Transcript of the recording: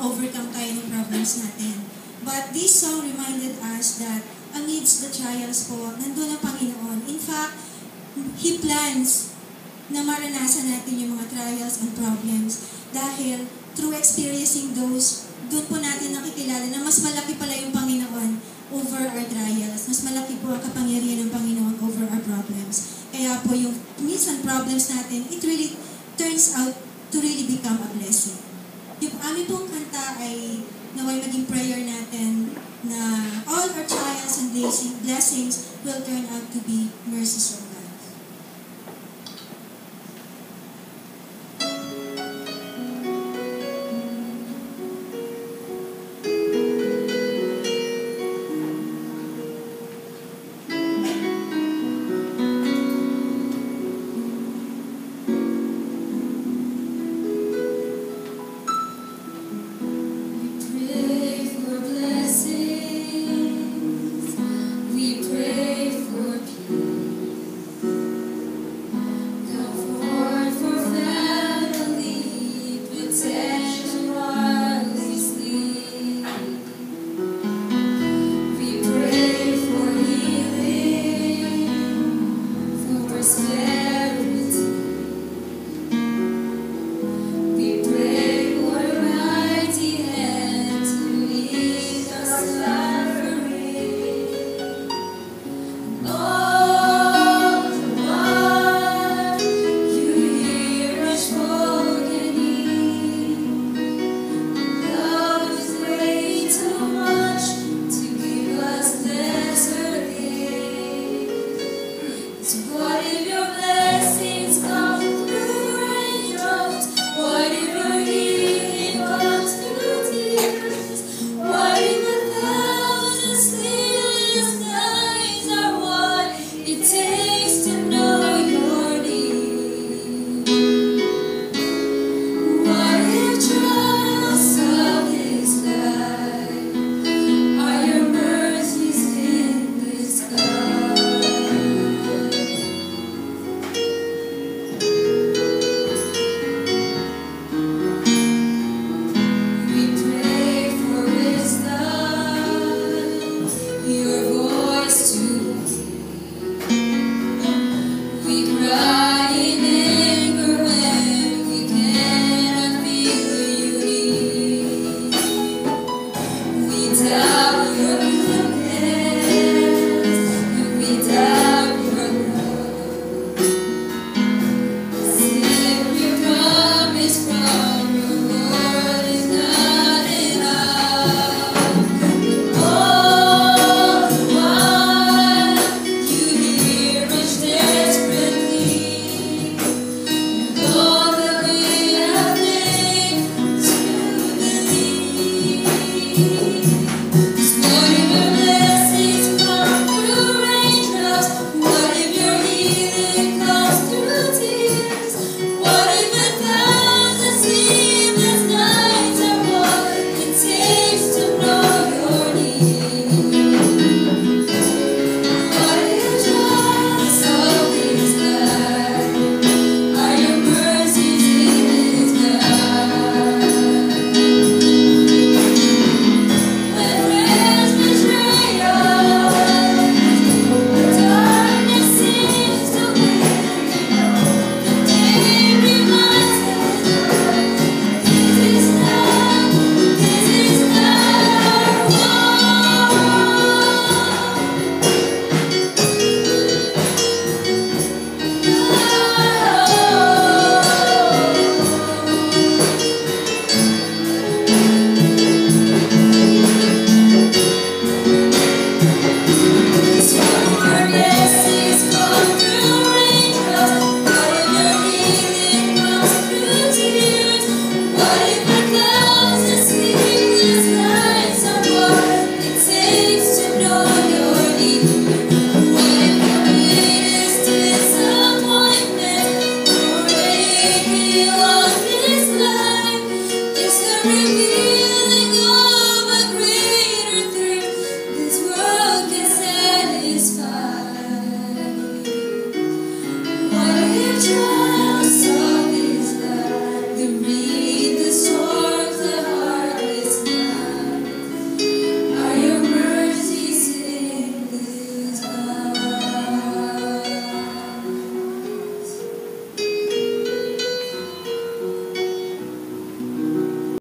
maka-overcome tayo ng problems natin. But this song reminded us that amidst the trials po, nandun ang Panginoon. In fact, He plans na maranasan natin yung mga trials and problems dahil through experiencing those, doon po natin nakikilala na mas malaki pala yung Panginoon over our trials. Mas malaki po ang kapangyarihan ng Panginoon over our problems. Kaya po yung minsan problems natin, it really turns out to really become a blessing. Yung aming pong kanta ay naway maging prayer natin na all our trials and blessings will turn out to be mercies of God.